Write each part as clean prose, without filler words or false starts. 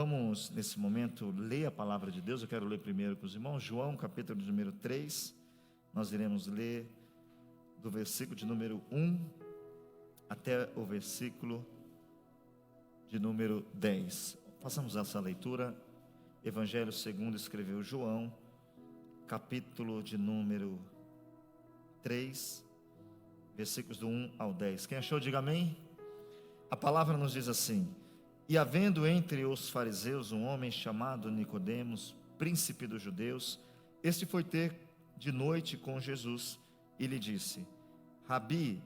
Vamos, nesse momento, ler a palavra de Deus. Eu quero ler primeiro com os irmãos, João, capítulo de número 3. Nós iremos ler do versículo de número 1 até o versículo de número 10. Façamos essa leitura. Evangelho segundo escreveu João, capítulo de número 3, versículos do 1 ao 10. Quem achou, diga amém. A palavra nos diz assim: E havendo entre os fariseus um homem chamado Nicodemos, príncipe dos judeus, este foi ter de noite com Jesus e lhe disse: Rabi,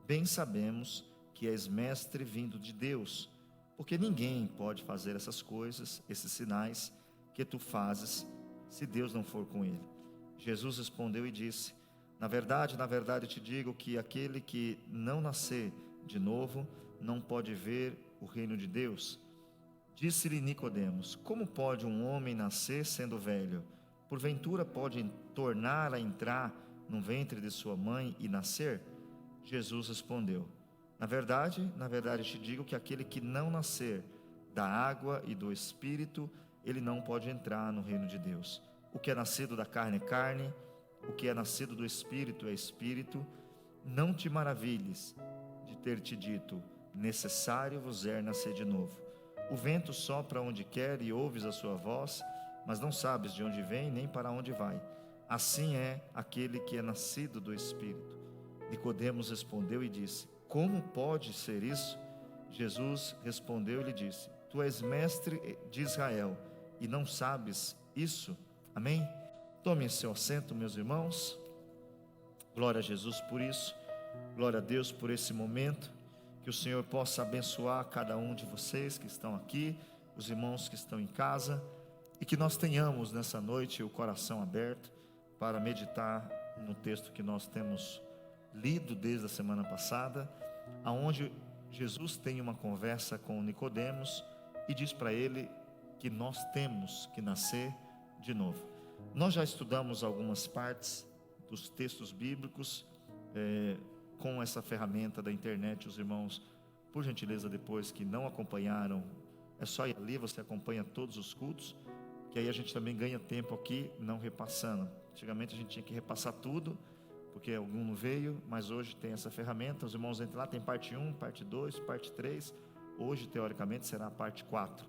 bem sabemos que és mestre vindo de Deus, porque ninguém pode fazer essas coisas, esses sinais que tu fazes, se Deus não for com ele. Jesus respondeu e disse: na verdade te digo que aquele que não nascer de novo não pode ver o reino de Deus. Disse-lhe Nicodemos: como pode um homem nascer sendo velho? Porventura pode tornar a entrar no ventre de sua mãe e nascer? Jesus respondeu: na verdade te digo que aquele que não nascer da água e do Espírito, ele não pode entrar no reino de Deus. O que é nascido da carne é carne, o que é nascido do Espírito é Espírito. Não te maravilhes de ter te dito: necessário vos é nascer de novo. O vento sopra onde quer e ouves a sua voz, mas não sabes de onde vem nem para onde vai. Assim é aquele que é nascido do Espírito. Nicodemos respondeu e disse: como pode ser isso? Jesus respondeu e lhe disse: tu és mestre de Israel e não sabes isso? Amém? Tomem seu assento, meus irmãos. Glória a Jesus por isso. Glória a Deus por esse momento. Que o Senhor possa abençoar cada um de vocês que estão aqui, os irmãos que estão em casa, e que nós tenhamos nessa noite o coração aberto para meditar no texto que nós temos lido desde a semana passada, aonde Jesus tem uma conversa com Nicodemos e diz para ele que nós temos que nascer de novo. Nós já estudamos algumas partes dos textos bíblicos com essa ferramenta da internet. Os irmãos, por gentileza, depois que não acompanharam, é só ir ali, você acompanha todos os cultos, que aí a gente também ganha tempo aqui, não repassando. Antigamente a gente tinha que repassar tudo, porque algum não veio, mas hoje tem essa ferramenta. Os irmãos entram lá, tem parte 1, parte 2, parte 3. Hoje, teoricamente, será a parte 4.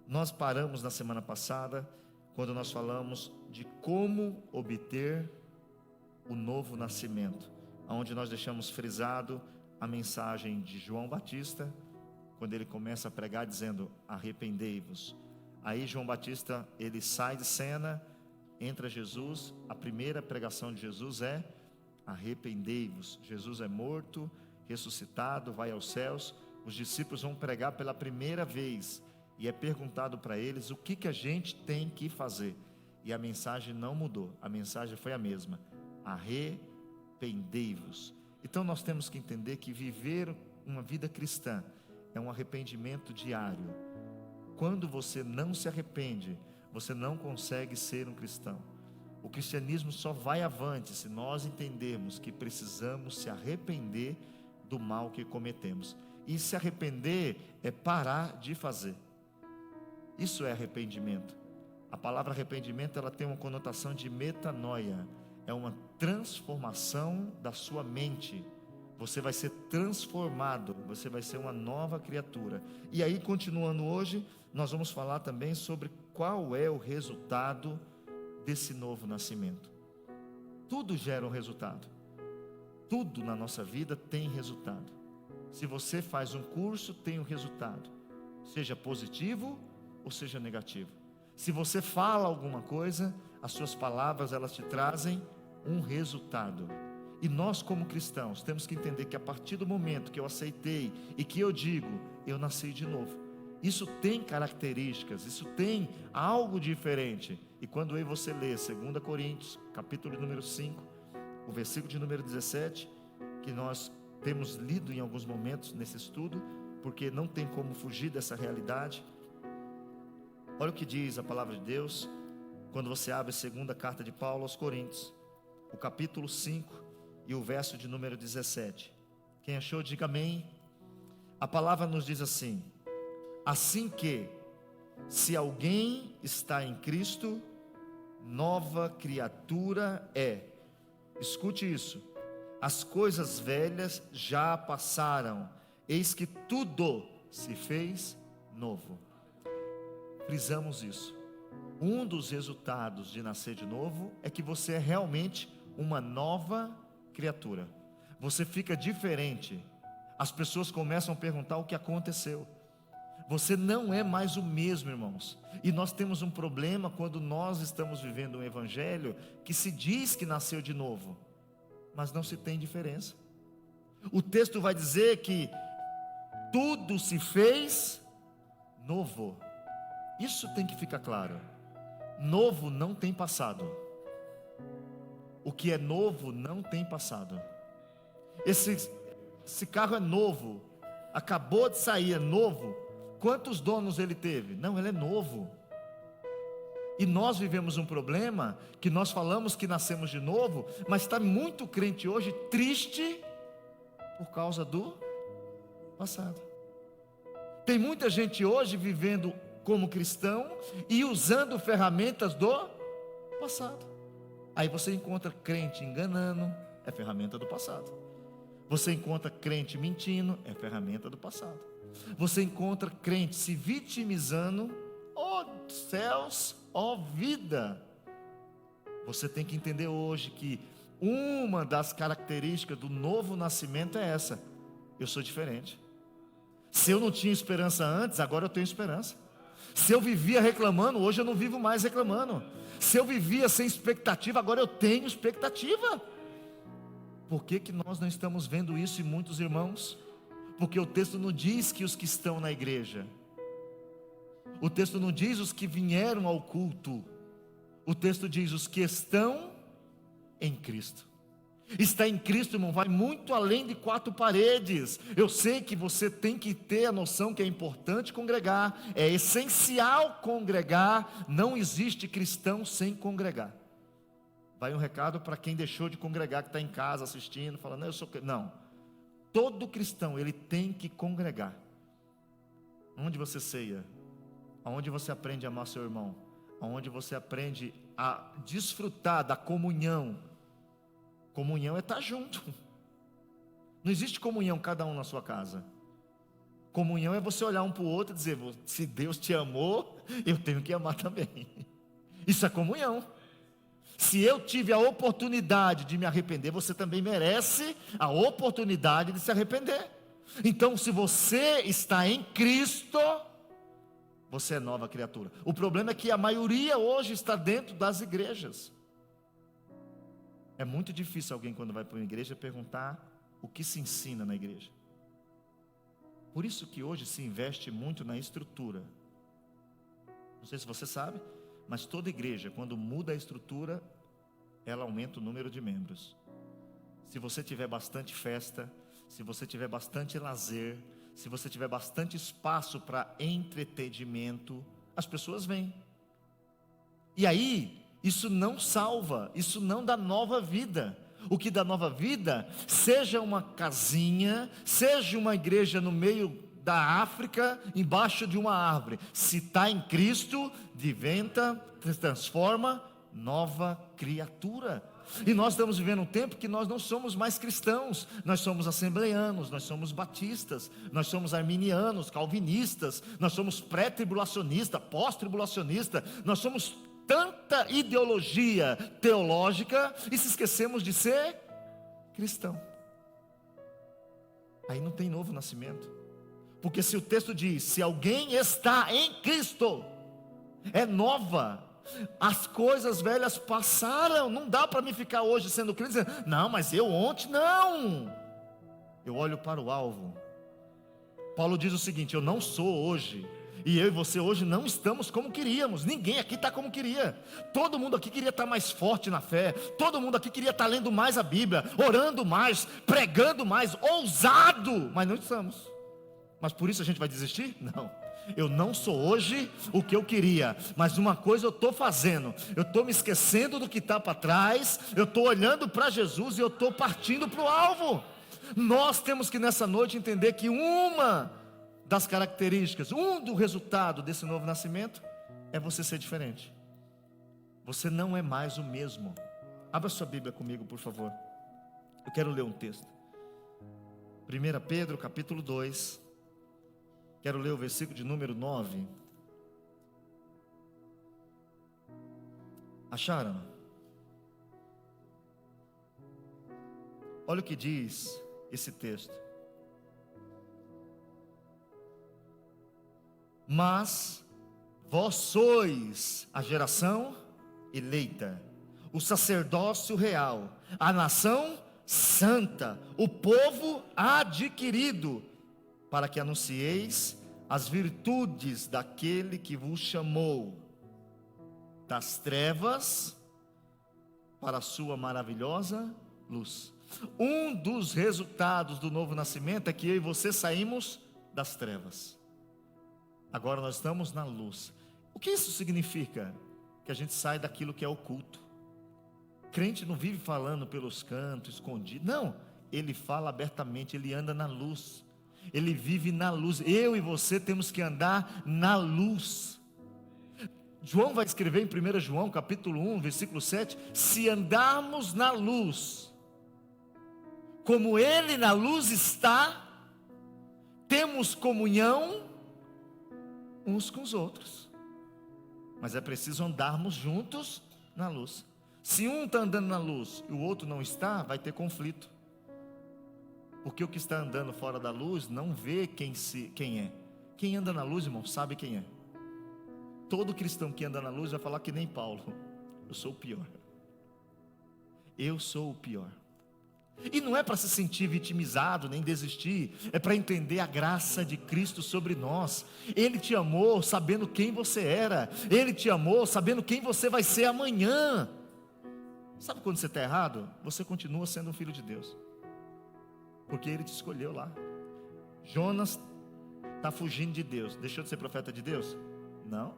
Nós paramos na semana passada, quando nós falamos de como obter o novo nascimento, onde nós deixamos frisado a mensagem de João Batista, quando ele começa a pregar dizendo: arrependei-vos. Aí João Batista, ele sai de cena, entra Jesus, a primeira pregação de Jesus é: arrependei-vos. Jesus é morto, ressuscitado, vai aos céus. Os discípulos vão pregar pela primeira vez, e é perguntado para eles o que a gente tem que fazer, e a mensagem não mudou, a mensagem foi a mesma: arrependei-vos. Então nós temos que entender que viver uma vida cristã é um arrependimento diário. Quando você não se arrepende, você não consegue ser um cristão. O cristianismo só vai avante se nós entendermos que precisamos se arrepender do mal que cometemos. E se arrepender é parar de fazer. Isso é arrependimento. A palavra arrependimento, ela tem uma conotação de metanoia. É uma transformação da sua mente. Você vai ser transformado, você vai ser uma nova criatura. E aí, continuando hoje, nós vamos falar também sobre qual é o resultado desse novo nascimento. Tudo gera um resultado. Tudo na nossa vida tem resultado. Se você faz um curso, tem um resultado, seja positivo ou seja negativo. Se você fala alguma coisa, as suas palavras, elas te trazem um resultado. E nós, como cristãos, temos que entender que a partir do momento que eu aceitei e que eu digo: eu nasci de novo, isso tem características, isso tem algo diferente. E quando eu e você lê 2 Coríntios, capítulo número 5, o versículo de número 17, que nós temos lido em alguns momentos nesse estudo, porque não tem como fugir dessa realidade. Olha o que diz a palavra de Deus, quando você abre a segunda carta de Paulo aos Coríntios, o capítulo 5 e o verso de número 17. Quem achou, diga amém. A palavra nos diz assim: assim que Se alguém está em Cristo, nova criatura é. Escute isso. As coisas velhas já passaram, eis que tudo se fez novo. Frisamos isso. Um dos resultados de nascer de novo é que você é realmente uma nova criatura. Você fica diferente. As pessoas começam a perguntar o que aconteceu. Você não é mais o mesmo, irmãos. E nós temos um problema quando nós estamos vivendo um evangelho que se diz que nasceu de novo, mas não se tem diferença. O texto vai dizer que tudo se fez novo. Isso tem que ficar claro. Novo não tem passado. O que é novo não tem passado. Esse carro é novo, acabou de sair, é novo. Quantos donos ele teve? Não, ele é novo. E nós vivemos um problema, que nós falamos que nascemos de novo, mas está muito crente hoje triste por causa do passado. Tem muita gente hoje vivendo como cristão e usando ferramentas do passado. Aí você encontra crente enganando, é ferramenta do passado. Você encontra crente mentindo, é ferramenta do passado. Você encontra crente se vitimizando, ó céus, ó vida. Você tem que entender hoje que uma das características do novo nascimento é essa: eu sou diferente. Se eu não tinha esperança antes, agora eu tenho esperança. Se eu vivia reclamando, hoje eu não vivo mais reclamando. Se eu vivia sem expectativa, agora eu tenho expectativa. Por que que nós não estamos vendo isso em muitos irmãos? Porque o texto não diz que os que estão na igreja, o texto não diz os que vieram ao culto, o texto diz os que estão em Cristo. Estar em Cristo, irmão, vai muito além de quatro paredes. Eu sei que você tem que ter a noção que é importante congregar, é essencial congregar. Não existe cristão sem congregar. Vai um recado para quem deixou de congregar, que está em casa assistindo, falando, eu sou... Não, todo cristão, ele tem que congregar. Onde você ceia, aonde você aprende a amar seu irmão, aonde você aprende a desfrutar da comunhão. Comunhão é estar junto. Não existe comunhão cada um na sua casa. Comunhão é você olhar um para o outro e dizer, se Deus te amou, eu tenho que amar também. Isso é comunhão. Se eu tive a oportunidade de me arrepender, você também merece a oportunidade de se arrepender. Então, se você está em Cristo, você é nova criatura. O problema é que a maioria hoje está dentro das igrejas. É muito difícil alguém, quando vai para uma igreja, perguntar o que se ensina na igreja. Por isso que hoje se investe muito na estrutura. Não sei se você sabe, mas toda igreja, quando muda a estrutura, ela aumenta o número de membros. Se você tiver bastante festa, se você tiver bastante lazer, se você tiver bastante espaço para entretenimento, as pessoas vêm. E aí, isso não salva, isso não dá nova vida. O que dá nova vida, seja uma casinha, seja uma igreja no meio da África, embaixo de uma árvore. Se está em Cristo, diventa, transforma, nova criatura. E nós estamos vivendo um tempo que nós não somos mais cristãos. Nós somos assembleanos, nós somos batistas, nós somos arminianos, calvinistas, nós somos pré-tribulacionista, pós-tribulacionista, nós somos tanta ideologia teológica e se esquecemos de ser cristão. Aí não tem novo nascimento. Porque se o texto diz, se alguém está em Cristo, é nova. As coisas velhas passaram. Não dá para mim ficar hoje sendo crente dizendo, não, mas eu ontem não. Eu olho para o alvo. Paulo diz o seguinte, eu não sou hoje, e eu e você hoje não estamos como queríamos. Ninguém aqui está como queria. Todo mundo aqui queria estar mais forte na fé. Todo mundo aqui queria estar lendo mais a Bíblia, orando mais, pregando mais, ousado. Mas não estamos. Mas por isso a gente vai desistir? Não. Eu não sou hoje o que eu queria, mas uma coisa eu estou fazendo. Eu estou me esquecendo do que está para trás. Eu estou olhando para Jesus e eu estou partindo para o alvo. Nós temos que nessa noite entender que uma das características, do resultado desse novo nascimento é você ser diferente. Você não é mais o mesmo. Abra sua Bíblia comigo, por favor. Eu quero ler um texto. 1 Pedro, capítulo 2. Quero ler o versículo de número 9. Acharam? Olha o que diz esse texto. Mas vós sois a geração eleita, o sacerdócio real, a nação santa, o povo adquirido, para que anuncieis as virtudes daquele que vos chamou das trevas para a sua maravilhosa luz. Um dos resultados do novo nascimento é que eu e você saímos das trevas. Agora nós estamos na luz. O que isso significa? Que a gente sai daquilo que é oculto. Crente não vive falando pelos cantos, escondido. Não, ele fala abertamente, ele anda na luz. Ele vive na luz. Eu e você temos que andar na luz. João vai escrever em 1 João capítulo 1, versículo 7, se andarmos na luz, como ele na luz está, temos comunhão uns com os outros. Mas é preciso andarmos juntos na luz. Se um está andando na luz e o outro não está, vai ter conflito. Porque o que está andando fora da luz não vê quem é. Quem anda na luz, irmão, sabe quem é. Todo cristão que anda na luz vai falar que nem Paulo: eu sou o pior. Eu sou o pior. E não é para se sentir vitimizado, nem desistir. É para entender a graça de Cristo sobre nós. Ele te amou sabendo quem você era. Ele te amou sabendo quem você vai ser amanhã. Sabe quando você está errado? Você continua sendo um filho de Deus, porque Ele te escolheu lá. Jonas está fugindo de Deus. Deixou de ser profeta de Deus? Não.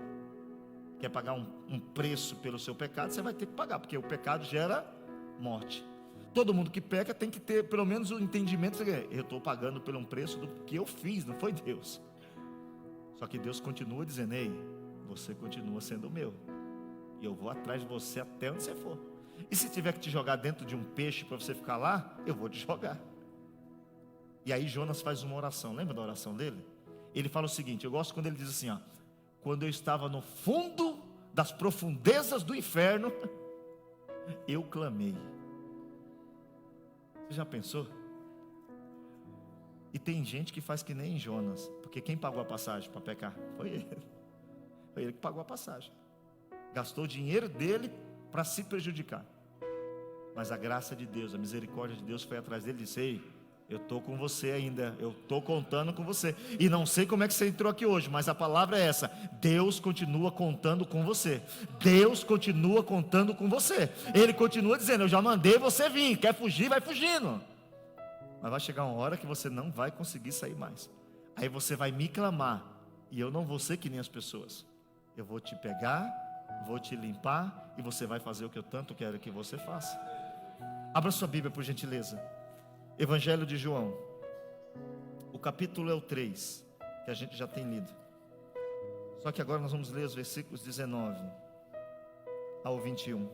Quer pagar um preço pelo seu pecado? Você vai ter que pagar, porque o pecado gera morte. Todo mundo que peca tem que ter pelo menos o entendimento: eu estou pagando por um preço do que eu fiz, não foi Deus. Só que Deus continua dizendo: ei, você continua sendo o meu, e eu vou atrás de você até onde você for. E se tiver que te jogar dentro de um peixe para você ficar lá, eu vou te jogar. E aí Jonas faz uma oração. Lembra da oração dele? Ele fala o seguinte, eu gosto quando ele diz assim, quando eu estava no fundo das profundezas do inferno, eu clamei. Você já pensou? E tem gente que faz que nem Jonas, porque quem pagou a passagem para pecar? Foi ele. Foi ele que pagou a passagem. Gastou o dinheiro dele para se prejudicar. Mas a graça de Deus, a misericórdia de Deus foi atrás dele e disse: ei, eu estou com você ainda, eu estou contando com você. E não sei como é que você entrou aqui hoje, mas a palavra é essa: Deus continua contando com você. Deus continua contando com você. Ele continua dizendo: eu já mandei você vir, quer fugir, vai fugindo. Mas vai chegar uma hora que você não vai conseguir sair mais. Aí você vai me clamar, e eu não vou ser que nem as pessoas. Eu vou te pegar, vou te limpar, e você vai fazer o que eu tanto quero que você faça. Abra sua Bíblia, por gentileza. Evangelho de João, o capítulo é o 3, que a gente já tem lido. Só que agora nós vamos ler os versículos 19 ao 21.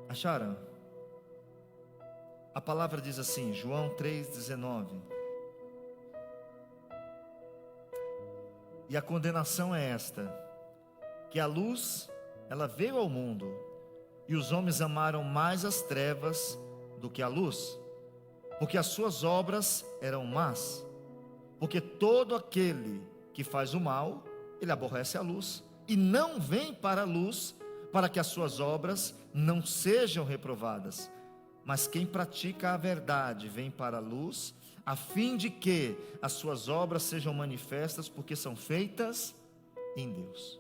Acharam? A palavra diz assim, João 3,19: e a condenação é esta, que a luz, ela veio ao mundo, e os homens amaram mais as trevas do que a luz, porque as suas obras eram más. Porque todo aquele que faz o mal, ele aborrece a luz, e não vem para a luz, para que as suas obras não sejam reprovadas. Mas quem pratica a verdade vem para a luz, a fim de que as suas obras sejam manifestas, porque são feitas em Deus.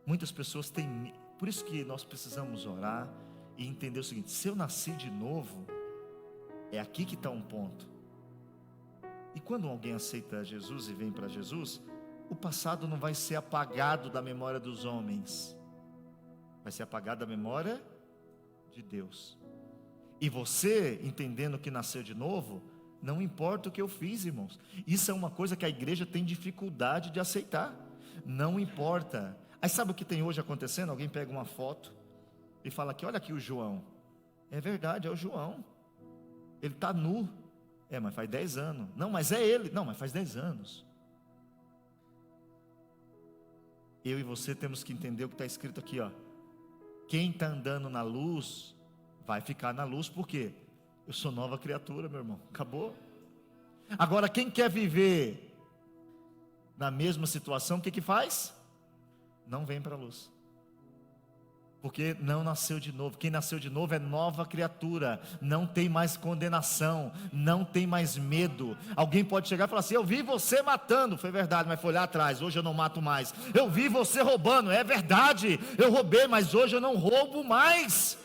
Muitas pessoas têm, por isso que nós precisamos orar e entender o seguinte: se eu nasci de novo, é aqui que está um ponto. E quando alguém aceita Jesus e vem para Jesus, o passado não vai ser apagado da memória dos homens, vai ser apagado da memória de Deus. E você, entendendo que nasceu de novo, não importa o que eu fiz, irmãos. Isso é uma coisa que a igreja tem dificuldade de aceitar. Não importa. Aí sabe o que tem hoje acontecendo? Alguém pega uma foto e fala aqui, olha aqui o João. É verdade, é o João. Ele está nu. Mas faz 10 anos. Não, mas é ele. Não, mas faz 10 anos. Eu e você temos que entender o que está escrito aqui, ó. Quem está andando na luz, vai ficar na luz, por quê? Eu sou nova criatura, meu irmão. Acabou. Agora, quem quer viver na mesma situação, o que que faz? Não vem para a luz. Porque não nasceu de novo. Quem nasceu de novo é nova criatura. Não tem mais condenação. Não tem mais medo. Alguém pode chegar e falar assim, eu vi você matando. Foi verdade, mas foi lá atrás. Hoje eu não mato mais. Eu vi você roubando. É verdade, eu roubei, mas hoje eu não roubo mais.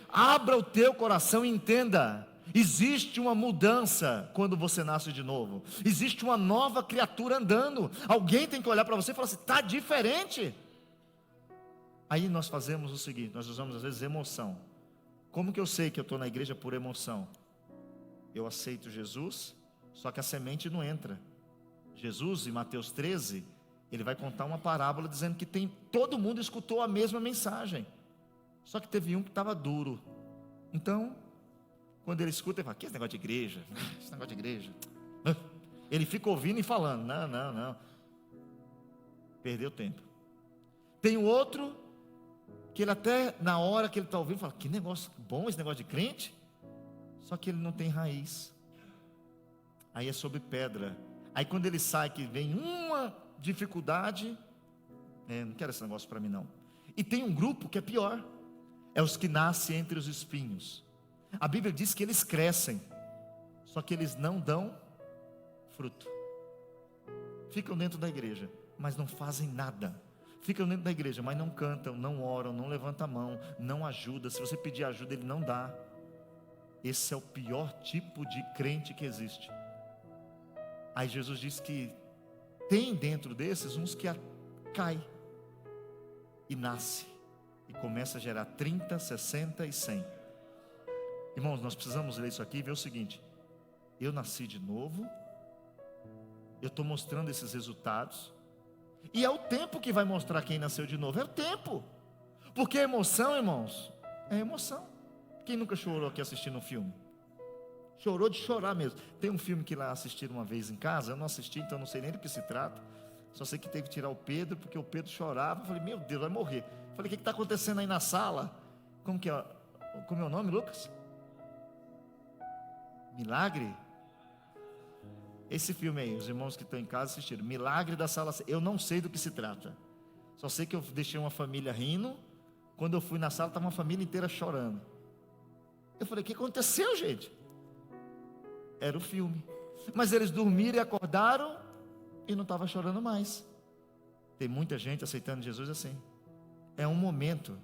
Abra o teu coração e entenda. Existe uma mudança quando você nasce de novo. Existe uma nova criatura andando. Alguém tem que olhar para você e falar assim, está diferente. Aí nós fazemos o seguinte, nós usamos às vezes emoção. Como que eu sei que eu estou na igreja por emoção? Eu aceito Jesus, só que a semente não entra. Jesus, em Mateus 13, ele vai contar uma parábola dizendo que todo mundo escutou a mesma mensagem. Só que teve um que estava duro. Então, quando ele escuta, ele fala, que esse negócio de igreja? Esse negócio de igreja. Ele fica ouvindo e falando, não. Perdeu tempo. Tem o outro que ele até na hora que ele está ouvindo, fala, que negócio bom esse negócio de crente, só que ele não tem raiz, aí é sobre pedra, aí quando ele sai que vem uma dificuldade, não quero esse negócio para mim não. E tem um grupo que é pior, é os que nascem entre os espinhos. A Bíblia diz que eles crescem, só que eles não dão fruto, ficam dentro da igreja, mas não fazem nada. Ficam dentro da igreja, mas não cantam, não oram, não levantam a mão, não ajudam. Se você pedir ajuda, ele não dá. Esse é o pior tipo de crente que existe. Aí Jesus diz que tem dentro desses uns que cai e nasce e começa a gerar 30, 60 e 100. Irmãos, nós precisamos ler isso aqui e ver o seguinte: eu nasci de novo, eu estou mostrando esses resultados. E é o tempo que vai mostrar quem nasceu de novo. É o tempo. Porque a emoção, irmãos, é emoção. Quem nunca chorou aqui assistindo um filme? Chorou de chorar mesmo. Tem um filme que lá assistiram uma vez em casa. Eu não assisti, então não sei nem do que se trata. Só sei que teve que tirar o Pedro, porque o Pedro chorava. Eu falei, meu Deus, vai morrer. Eu falei, o que está acontecendo aí na sala? Como é o nome, Lucas? Milagre? Esse filme aí, os irmãos que estão em casa assistiram, Milagre da Sala C. Eu não sei do que se trata. Só sei que eu deixei uma família rindo. Quando eu fui na sala, estava uma família inteira chorando. Eu falei, o que aconteceu, gente? Era o filme. Mas eles dormiram e acordaram e não estavam chorando mais. Tem muita gente aceitando Jesus assim. É um momento.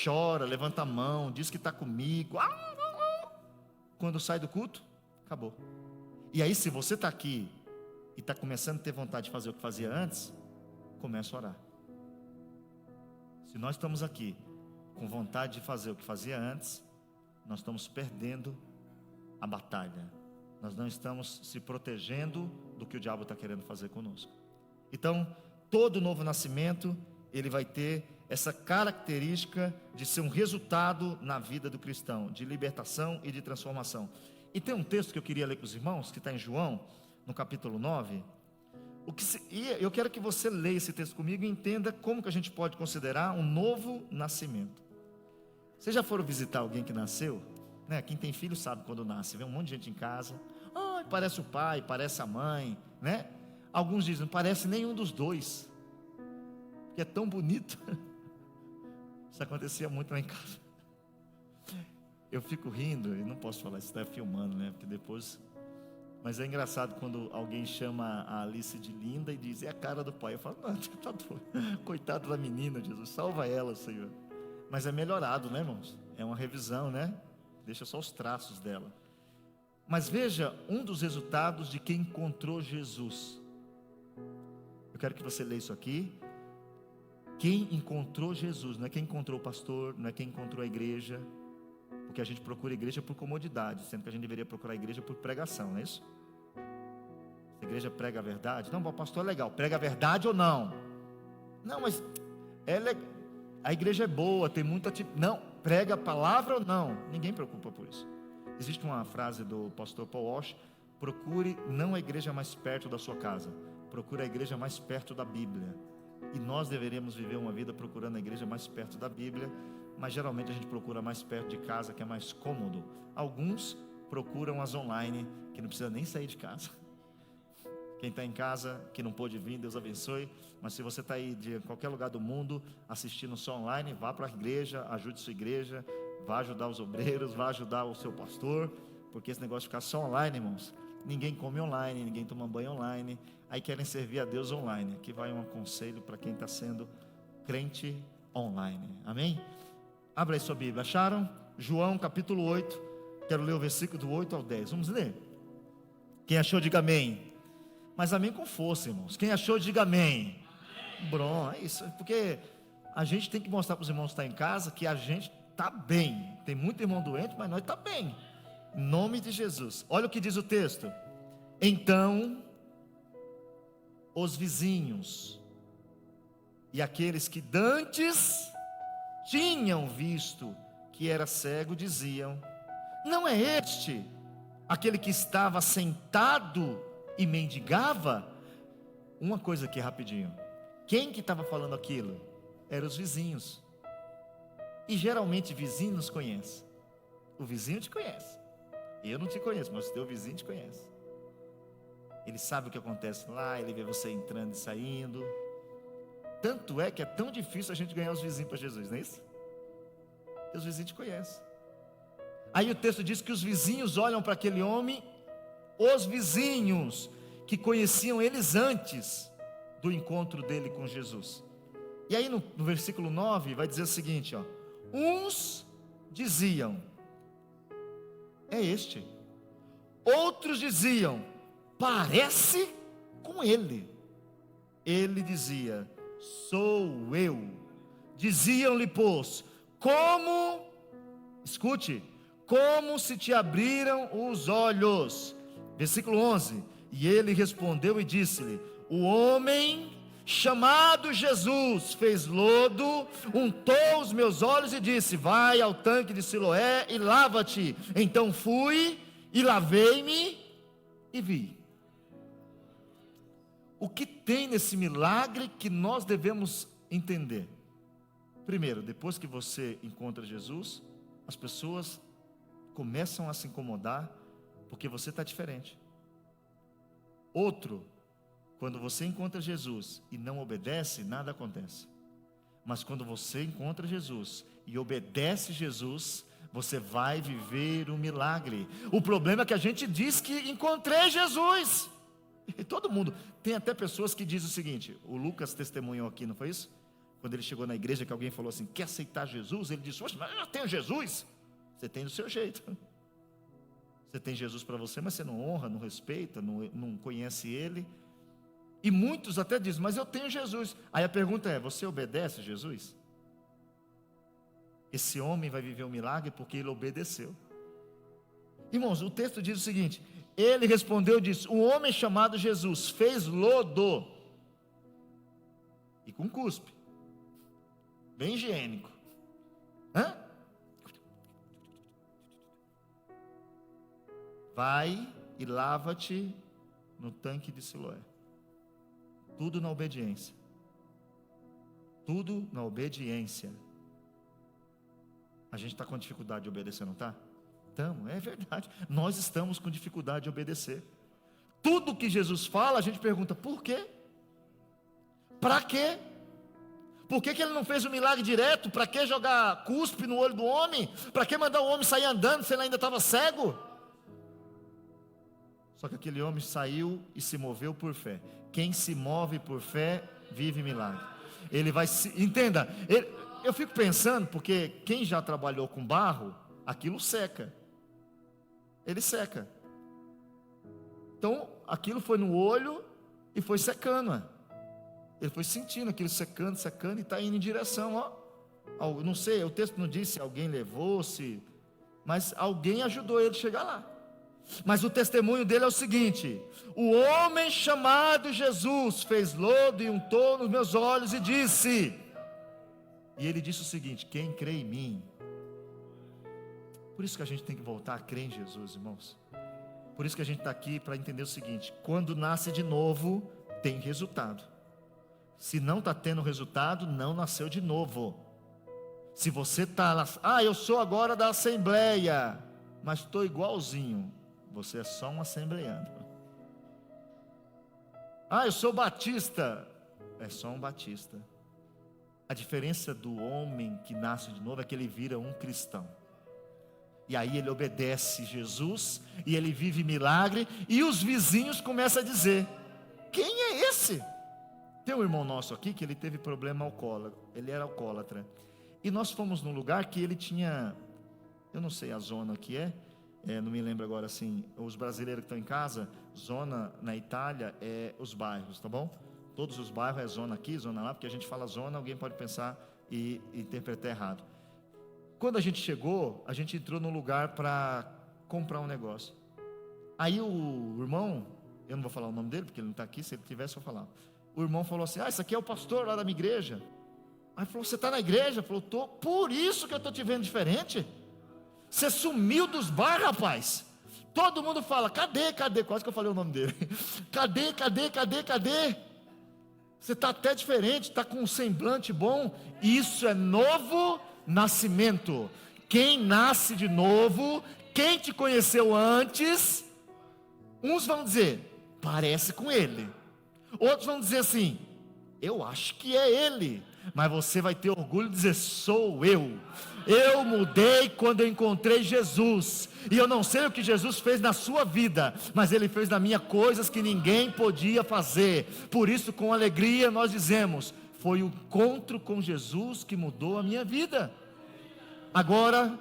Chora, levanta a mão, diz que está comigo. Quando sai do culto, acabou. E aí, se você está aqui e está começando a ter vontade de fazer o que fazia antes, comece a orar. Se nós estamos aqui com vontade de fazer o que fazia antes, nós estamos perdendo a batalha. Nós não estamos se protegendo do que o diabo está querendo fazer conosco. Então, todo novo nascimento, ele vai ter essa característica de ser um resultado na vida do cristão, de libertação e de transformação. E tem um texto que eu queria ler com os irmãos, que está em João, no capítulo 9. E eu quero que você leia esse texto comigo e entenda como que a gente pode considerar um novo nascimento. Vocês já foram visitar alguém que nasceu? Quem tem filho sabe quando nasce, vê um monte de gente em casa. Parece o pai, parece a mãe, né? Alguns dizem, não parece nenhum dos dois, porque é tão bonito. Isso acontecia muito lá em casa. Eu fico rindo, e não posso falar, isso está filmando, né? Porque depois... Mas é engraçado quando alguém chama a Alice de linda e diz, é a cara do pai. Eu falo, não, tá doido. Coitado da menina, Jesus, salva ela, Senhor. Mas é melhorado, né, irmãos? É uma revisão, né? Deixa só os traços dela. Mas veja, um dos resultados de quem encontrou Jesus. Eu quero que você leia isso aqui. Quem encontrou Jesus, não é quem encontrou o pastor, não é quem encontrou a igreja. Porque a gente procura igreja por comodidade, sendo que a gente deveria procurar a igreja por pregação, não é isso? Se a igreja prega a verdade, não, o pastor é legal, prega a verdade ou não? Não, mas a igreja é boa, tem muita não, prega a palavra ou não? Ninguém preocupa por isso. Existe uma frase do pastor Paul Walsh: procure não a igreja mais perto da sua casa, procure a igreja mais perto da Bíblia. E nós deveríamos viver uma vida procurando a igreja mais perto da Bíblia, mas geralmente a gente procura mais perto de casa, que é mais cômodo. Alguns procuram as online, que não precisa nem sair de casa. Quem está em casa, que não pôde vir, Deus abençoe. Mas se você está aí de qualquer lugar do mundo, assistindo só online, vá para a igreja, ajude sua igreja, vá ajudar os obreiros, vá ajudar o seu pastor, porque esse negócio de ficar só online, irmãos, ninguém come online, ninguém toma banho online, aí querem servir a Deus online. Aqui vai um conselho para quem está sendo crente online, amém? Abra aí sua Bíblia, acharam? João capítulo 8, quero ler o versículo do 8 ao 10, vamos ler. Quem achou, diga amém. Mas amém com força, irmãos. Quem achou, diga amém. Bom, é isso, porque a gente tem que mostrar para os irmãos que estão em casa que a gente está bem. Tem muito irmão doente, mas nós está bem. Em nome de Jesus. Olha o que diz o texto. Então, os vizinhos e aqueles que dantes tinham visto que era cego, diziam: não é este aquele que estava sentado e mendigava? Uma coisa aqui rapidinho, quem que estava falando aquilo? Eram os vizinhos. E geralmente vizinho nos conhece. O vizinho te conhece. Eu não te conheço, mas o teu vizinho te conhece. Ele sabe o que acontece lá, ele vê você entrando e saindo. Tanto é que é tão difícil a gente ganhar os vizinhos para Jesus, não é isso? Porque os vizinhos te conhecem. Aí o texto diz que os vizinhos olham para aquele homem, os vizinhos que conheciam eles antes do encontro dele com Jesus. E aí no versículo 9 vai dizer o seguinte, ó: uns diziam: é este. Outros diziam: parece com ele. Ele dizia: sou eu. Diziam-lhe, pois, escute, como se te abriram os olhos. Versículo 11: e ele respondeu e disse-lhe: o homem chamado Jesus fez lodo, untou os meus olhos e disse: vai ao tanque de Siloé e lava-te. Então fui e lavei-me e vi. O que tem nesse milagre que nós devemos entender? Primeiro, depois que você encontra Jesus, as pessoas começam a se incomodar porque você está diferente. Outro, quando você encontra Jesus e não obedece, nada acontece. Mas quando você encontra Jesus e obedece Jesus, você vai viver um milagre. O problema é que a gente diz que encontrei Jesus. E todo mundo, tem até pessoas que dizem o seguinte, o Lucas testemunhou aqui, não foi isso? Quando ele chegou na igreja, que alguém falou assim: quer aceitar Jesus? Ele disse: mas eu tenho Jesus. Você tem do seu jeito. Você tem Jesus para você, mas você não honra, não respeita, não conhece Ele. E muitos até dizem: mas eu tenho Jesus. Aí a pergunta é: você obedece a Jesus? Esse homem vai viver um milagre porque ele obedeceu. Irmãos, o texto diz o seguinte: ele respondeu e disse: um homem chamado Jesus fez lodo, e com cuspe, bem higiênico. Vai e lava-te no tanque de Siloé. Tudo na obediência. Tudo na obediência. A gente está com dificuldade de obedecer, não está? Estamos, é verdade. Nós estamos com dificuldade de obedecer. Tudo que Jesus fala, a gente pergunta: por quê? Para quê? Por que ele não fez o milagre direto? Para que jogar cuspe no olho do homem? Para que mandar o homem sair andando se ele ainda estava cego? Só que aquele homem saiu e se moveu por fé. Quem se move por fé, vive milagre. Ele vai se... Entenda, eu fico pensando, porque quem já trabalhou com barro, aquilo seca. Ele seca. Então, aquilo foi no olho e foi secando. Ele foi sentindo aquilo secando, secando, e está indo em direção, ó. Não sei, o texto não diz se alguém levou, se mas alguém ajudou ele a chegar lá. Mas o testemunho dele é o seguinte: o homem chamado Jesus fez lodo e untou nos meus olhos e disse, e ele disse o seguinte: quem crê em mim. Por isso que a gente tem que voltar a crer em Jesus, irmãos. Por isso que a gente está aqui para entender o seguinte: quando nasce de novo, tem resultado. Se não está tendo resultado, não nasceu de novo. Se você está lá, eu sou agora da Assembleia, mas estou igualzinho, você é só um assembleano. Eu sou batista, é só um batista. A diferença do homem que nasce de novo é que ele vira um cristão. E aí ele obedece Jesus, e ele vive milagre, e os vizinhos começam a dizer: quem é esse? Tem um irmão nosso aqui que ele teve problema alcoólatra, ele era alcoólatra. E nós fomos num lugar que ele tinha, eu não sei a zona que não me lembro agora assim, os brasileiros que estão em casa, zona na Itália é os bairros, tá bom? Todos os bairros é zona aqui, zona lá, porque a gente fala zona, alguém pode pensar e interpretar errado. Quando a gente chegou, a gente entrou num lugar para comprar um negócio. Aí o irmão, eu não vou falar o nome dele, porque ele não está aqui, se ele tivesse eu falar. O irmão falou assim: esse aqui é o pastor lá da minha igreja. Aí falou: você está na igreja? Falou: tô. Por isso que eu estou te vendo diferente. Você sumiu dos bar, rapaz. Todo mundo fala: cadê? Quase que eu falei o nome dele. Cadê? Você está até diferente, está com um semblante bom. Isso é novo nascimento. Quem nasce de novo, quem te conheceu antes, uns vão dizer: parece com ele. Outros vão dizer assim: eu acho que é ele. Mas você vai ter orgulho de dizer: sou eu. Eu mudei quando eu encontrei Jesus. E eu não sei o que Jesus fez na sua vida, mas Ele fez na minha coisas que ninguém podia fazer. Por isso, com alegria, nós dizemos: foi o encontro com Jesus que mudou a minha vida. Agora,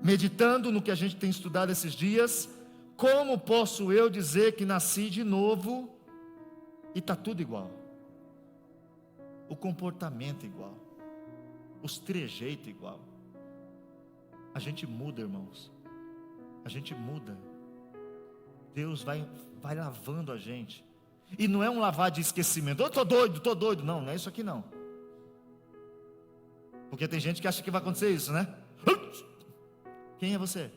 meditando no que a gente tem estudado esses dias, como posso eu dizer que nasci de novo e está tudo igual? O comportamento igual, os trejeitos igual. A gente muda, irmãos. A gente muda. Deus vai lavando a gente. E não é um lavar de esquecimento. Eu estou doido. Não é isso aqui não. Porque tem gente que acha que vai acontecer isso, né? Quem é você?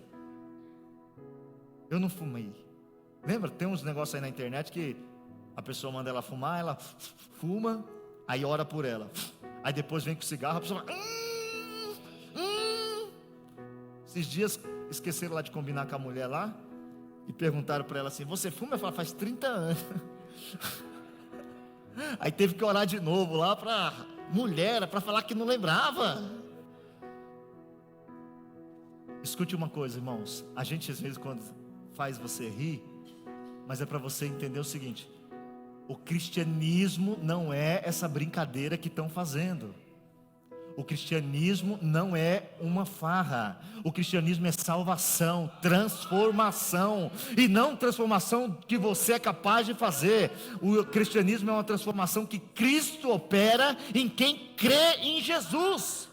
Eu não fumei. Lembra? Tem uns negócios aí na internet que a pessoa manda ela fumar, ela fuma, aí ora por ela. Aí depois vem com o cigarro, a pessoa fala, Esses dias esqueceram lá de combinar com a mulher lá e perguntaram para ela assim: você fuma? Ela fala: faz 30 anos. Aí teve que orar de novo lá para mulher, para falar que não lembrava. Escute uma coisa, irmãos. A gente às vezes quando faz você rir, mas é para você entender o seguinte: o cristianismo não é essa brincadeira que estão fazendo. O cristianismo não é uma farra. O cristianismo é salvação, transformação. E não transformação que você é capaz de fazer. O cristianismo é uma transformação que Cristo opera em quem crê em Jesus.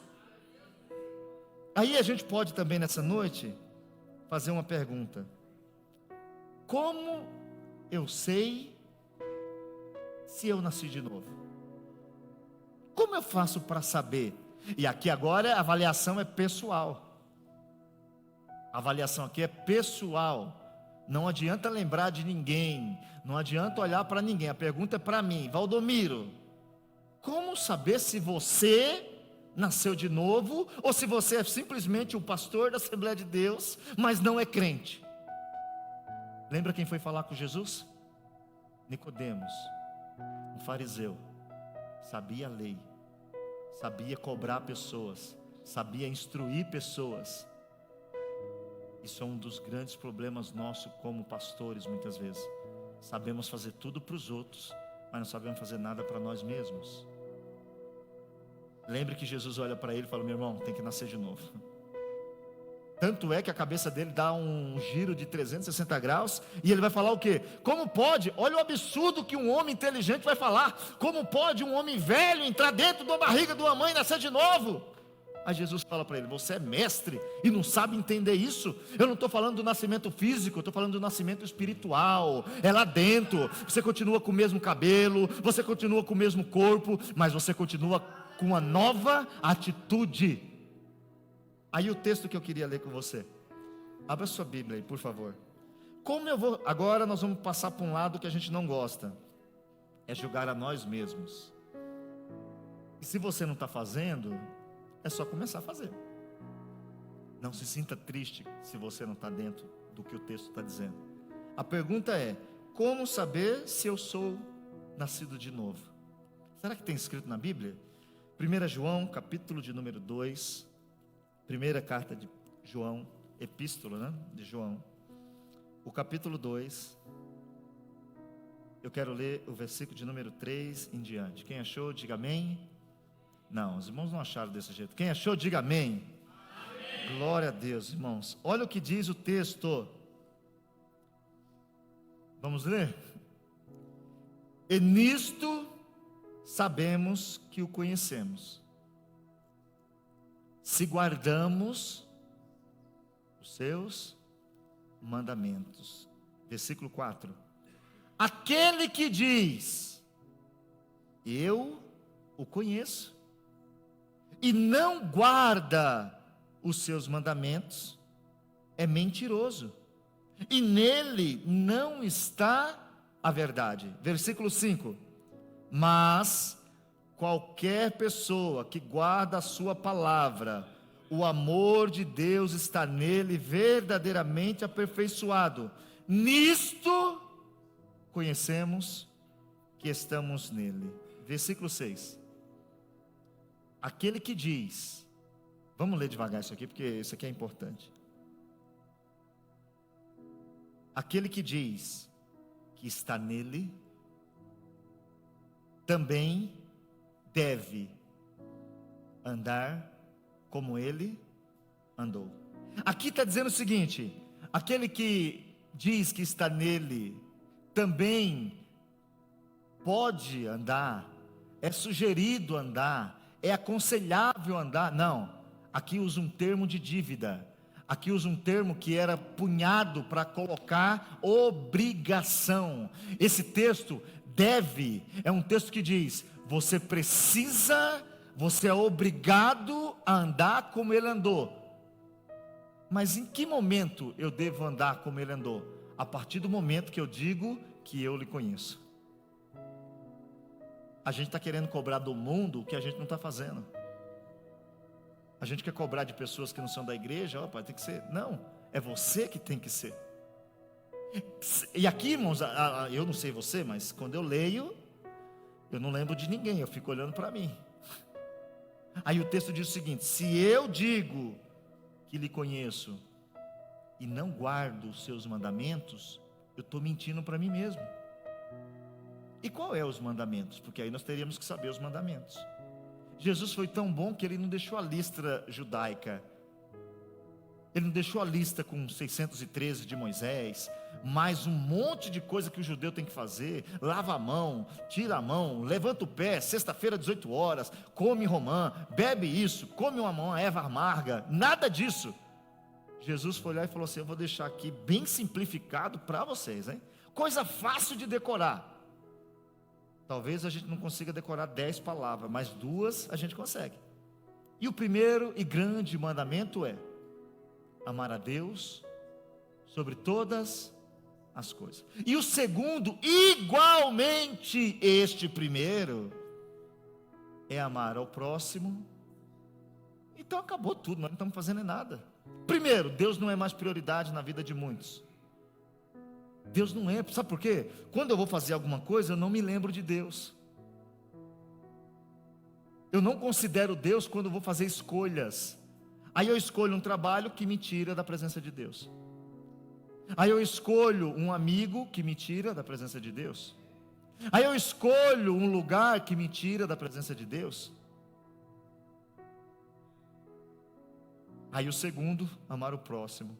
Aí a gente pode também nessa noite fazer uma pergunta: como eu sei se eu nasci de novo? Como eu faço para saber? E aqui agora a avaliação é pessoal. A avaliação aqui é pessoal. Não adianta lembrar de ninguém, não adianta olhar para ninguém. A pergunta é para mim, Valdomiro: como saber se você nasceu de novo, ou se você é simplesmente um pastor da Assembleia de Deus, mas não é crente? Lembra quem foi falar com Jesus? Nicodemos, um fariseu, sabia a lei, sabia cobrar pessoas, sabia instruir pessoas. Isso é um dos grandes problemas nossos como pastores, muitas vezes. Sabemos fazer tudo para os outros, mas não sabemos fazer nada para nós mesmos. Lembre que Jesus olha para ele e fala: meu irmão, tem que nascer de novo. Tanto é que a cabeça dele dá um giro de 360 graus, e ele vai falar o quê? Como pode? Olha o absurdo que um homem inteligente vai falar. Como pode um homem velho entrar dentro da barriga de uma mãe e nascer de novo? Aí Jesus fala para ele: você é mestre e não sabe entender isso? Eu não estou falando do nascimento físico, eu estou falando do nascimento espiritual. É lá dentro. Você continua com o mesmo cabelo, você continua com o mesmo corpo, mas você continua com uma nova atitude. Aí o texto que eu queria ler com você, abra sua Bíblia aí, por favor. Agora nós vamos passar para um lado que a gente não gosta, é julgar a nós mesmos. E se você não está fazendo, é só começar a fazer. Não se sinta triste se você não está dentro do que o texto está dizendo. A pergunta é: como saber se eu sou nascido de novo? Será que tem escrito na Bíblia? 1 João, capítulo de número 2, primeira carta de João, epístola, de João, o capítulo 2, eu quero ler o versículo de número 3 em diante. Quem achou, diga amém. Não, os irmãos não acharam desse jeito. Quem achou, diga amém. Amém. Glória a Deus, irmãos. Olha o que diz o texto. Vamos ler? E nisto sabemos que o conhecemos, se guardamos os seus mandamentos. Versículo 4. Aquele que diz: eu o conheço, e não guarda os seus mandamentos, é mentiroso, e nele não está a verdade. Versículo 5. Mas qualquer pessoa que guarda a sua palavra, o amor de Deus está nele verdadeiramente aperfeiçoado. Nisto conhecemos que estamos nele. Versículo 6. Aquele que diz, vamos ler devagar isso aqui, porque isso aqui é importante. Aquele que diz que está nele, também deve andar como ele andou. Aqui está dizendo o seguinte: aquele que diz que está nele, também pode andar, é sugerido andar, é aconselhável andar. Não, aqui usa um termo de dívida, aqui usa um termo que era punhado para colocar obrigação. Esse texto, deve, é um texto que diz: você precisa, você é obrigado a andar como ele andou. Mas em que momento eu devo andar como ele andou? A partir do momento que eu digo que eu lhe conheço. A gente está querendo cobrar do mundo o que a gente não está fazendo. A gente quer cobrar de pessoas que não são da igreja: ó, tem que ser. Não, é você que tem que ser. E aqui, irmãos, eu não sei você, mas quando eu leio, eu não lembro de ninguém, eu fico olhando para mim. Aí o texto diz o seguinte: se eu digo que lhe conheço e não guardo os seus mandamentos, eu estou mentindo para mim mesmo. E qual é os mandamentos? Porque aí nós teríamos que saber os mandamentos. Jesus foi tão bom que ele não deixou a lista judaica, ele não deixou a lista com 613 de Moisés, mais um monte de coisa que o judeu tem que fazer: lava a mão, tira a mão, levanta o pé, sexta-feira 18 horas, come romã, bebe isso, come uma erva amarga. Nada disso. Jesus foi lá e falou assim: eu vou deixar aqui bem simplificado para vocês, hein? Coisa fácil de decorar. Talvez a gente não consiga decorar 10 palavras, mas 2 a gente consegue. E o primeiro e grande mandamento é amar a Deus sobre todas as coisas. E o segundo, igualmente este primeiro, é amar ao próximo. Então acabou tudo, nós não estamos fazendo nada. Primeiro, Deus não é mais prioridade na vida de muitos. Deus não é, sabe por quê? Quando eu vou fazer alguma coisa, eu não me lembro de Deus. Eu não considero Deus quando eu vou fazer escolhas. Aí eu escolho um trabalho que me tira da presença de Deus. Aí eu escolho um amigo que me tira da presença de Deus. Aí eu escolho um lugar que me tira da presença de Deus. Aí o segundo, amar o próximo.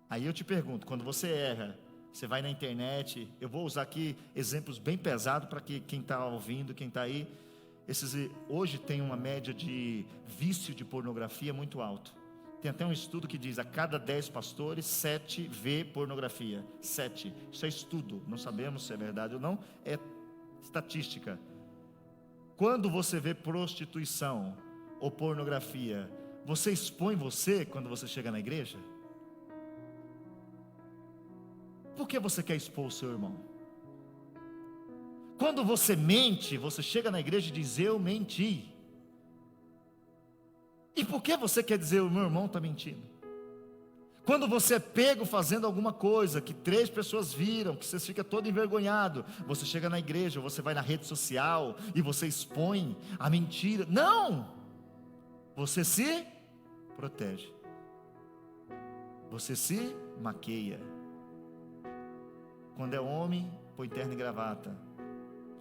Aí eu te pergunto, quando você erra, você vai na internet, eu vou usar aqui exemplos bem pesados para que quem está ouvindo, quem está aí, Hoje tem uma média de vício de pornografia muito alto. Tem até um estudo que diz: a cada 10 pastores, 7 vê pornografia. 7. Isso é estudo, não sabemos se é verdade ou não, é estatística. Quando você vê prostituição ou pornografia, você expõe você quando você chega na igreja? Por que você quer expor o seu irmão? Quando você mente, você chega na igreja e diz: eu menti. E por que você quer dizer: o meu irmão está mentindo? Quando você é pego fazendo alguma coisa que 3 pessoas viram, que você fica todo envergonhado, você chega na igreja, você vai na rede social e você expõe a mentira. Não! Você se protege, você se maqueia. Quando é homem, põe terno e gravata.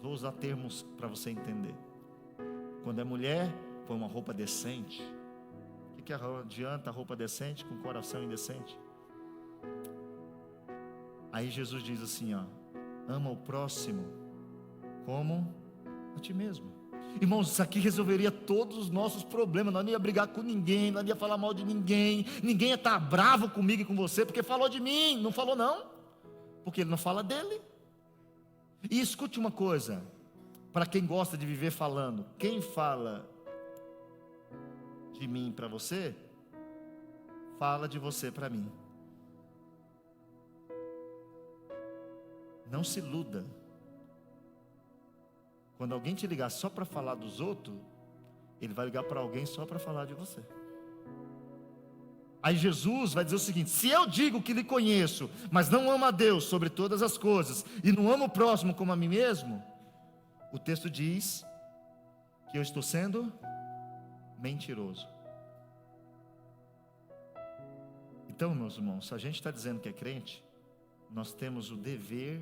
Vou usar termos para você entender. Quando é mulher, põe uma roupa decente. O que adianta a roupa decente com coração indecente? Aí Jesus diz assim, ó: ama o próximo como a ti mesmo. Irmãos, isso aqui resolveria todos os nossos problemas. Nós não ia brigar com ninguém, nós não ia falar mal de ninguém. Ninguém ia estar bravo comigo e com você porque falou de mim. Não falou não, porque ele não fala dele. E escute uma coisa, para quem gosta de viver falando: quem fala de mim para você, fala de você para mim. Não se iluda. Quando alguém te ligar só para falar dos outros, ele vai ligar para alguém só para falar de você. Aí Jesus vai dizer o seguinte: se eu digo que lhe conheço, mas não amo a Deus sobre todas as coisas, e não amo o próximo como a mim mesmo, o texto diz que eu estou sendo mentiroso. Então, meus irmãos, se a gente está dizendo que é crente, nós temos o dever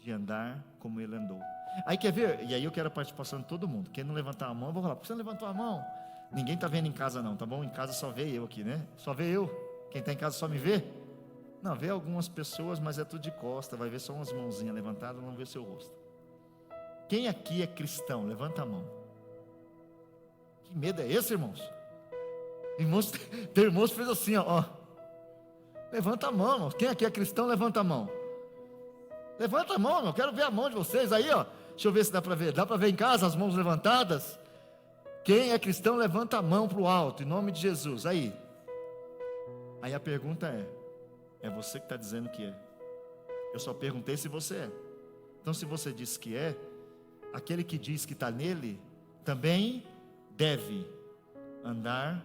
de andar como ele andou. Aí quer ver? E aí eu quero a participação de todo mundo. Quem não levantar a mão, eu vou falar: por que você não levantou a mão? Ninguém está vendo em casa não, tá bom? Em casa só vê eu aqui, né? Só vê eu. Quem está em casa só me vê? Não, vê algumas pessoas, mas é tudo de costa. Vai ver só umas mãozinhas levantadas, não vê seu rosto. Quem aqui é cristão? Levanta a mão. Que medo é esse, irmãos? Irmãos, tem irmãos que fez assim, ó. Levanta a mão, irmãos. Quem aqui é cristão, levanta a mão. Levanta a mão, irmão. Quero ver a mão de vocês aí, ó. Deixa eu ver se dá para ver. Dá para ver em casa as mãos levantadas? Quem é cristão, levanta a mão para o alto, em nome de Jesus. Aí a pergunta é você que está dizendo que é? Eu só perguntei se você é. Então, se você disse que é, aquele que diz que está nele, também deve andar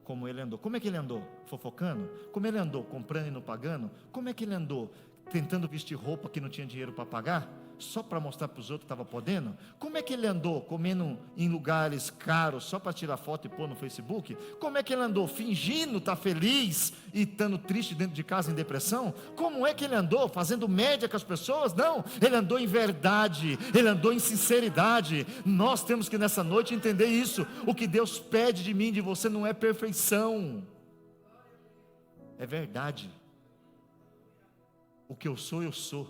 como ele andou. Como é que ele andou? Fofocando? Como ele andou? Comprando e não pagando? Como é que ele andou? Tentando vestir roupa que não tinha dinheiro para pagar? Só para mostrar para os outros que estava podendo? Como é que ele andou? Comendo em lugares caros só para tirar foto e pôr no Facebook? Como é que ele andou? Fingindo estar feliz e estando triste dentro de casa em depressão? Como é que ele andou? Fazendo média com as pessoas? Não, ele andou em verdade, ele andou em sinceridade. Nós temos que nessa noite entender isso. O que Deus pede de mim e de você não é perfeição, é verdade. O que eu sou, eu sou.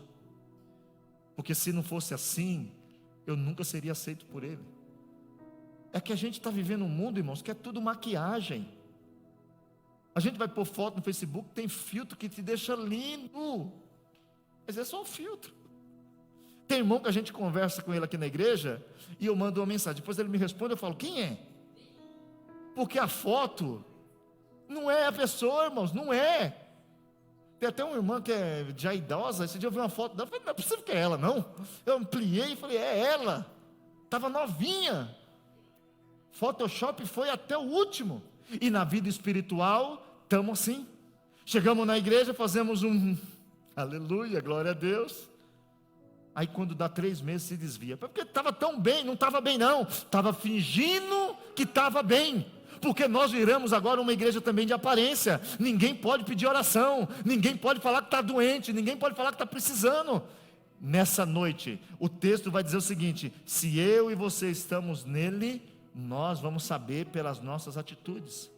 Porque se não fosse assim, eu nunca seria aceito por Ele. É que a gente está vivendo um mundo, irmãos, que é tudo maquiagem. A gente vai pôr foto no Facebook, tem filtro que te deixa lindo, mas é só um filtro. Tem irmão que a gente conversa com ele aqui na igreja, e eu mando uma mensagem, depois ele me responde, eu falo: quem é? Porque a foto não é a pessoa, irmãos, não é. Tem até uma irmã que é já idosa. Esse dia eu vi uma foto dela, falei: não é possível que é ela, não. Eu ampliei e falei: é ela, estava novinha. Photoshop foi até o último. E na vida espiritual estamos assim. Chegamos na igreja, fazemos um aleluia, glória a Deus. Aí quando dá 3 meses se desvia, porque estava tão bem. Não estava bem não, estava fingindo que estava bem. Porque nós viramos agora uma igreja também de aparência. Ninguém pode pedir oração, ninguém pode falar que está doente, ninguém pode falar que está precisando. Nessa noite, o texto vai dizer o seguinte: se eu e você estamos nele, nós vamos saber pelas nossas atitudes.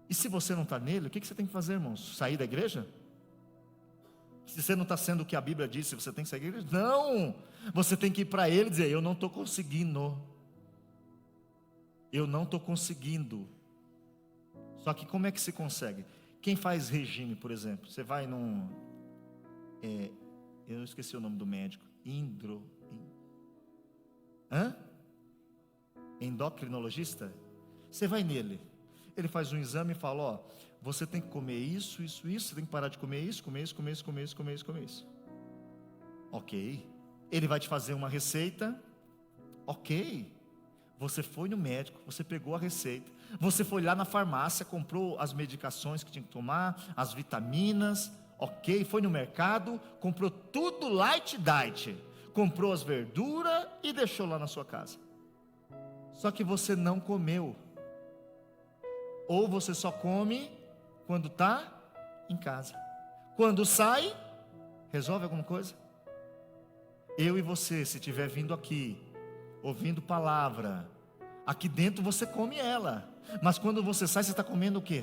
E se você não está nele, o que você tem que fazer, irmãos? Sair da igreja? Se você não está sendo o que a Bíblia disse, você tem que seguir a igreja? Não! Você tem que ir para ele e dizer: eu não estou conseguindo. Eu não estou conseguindo. Só que como é que se consegue? Quem faz regime, por exemplo, você vai num... eu esqueci o nome do médico. Endocrinologista? Você vai nele. Ele faz um exame e fala: ó, você tem que comer isso, isso, isso. Você tem que parar de comer isso, comer isso, comer isso, comer isso, comer isso, comer isso. Ok. Ele vai te fazer uma receita. Ok. Você foi no médico, você pegou a receita, você foi lá na farmácia, comprou as medicações que tinha que tomar, as vitaminas, ok, foi no mercado, comprou tudo light diet, comprou as verduras e deixou lá na sua casa. Só que você não comeu. Ou você só come quando está em casa. Quando sai, resolve alguma coisa? Eu e você, se estiver vindo aqui, ouvindo palavra, aqui dentro você come ela, mas quando você sai, você está comendo o quê?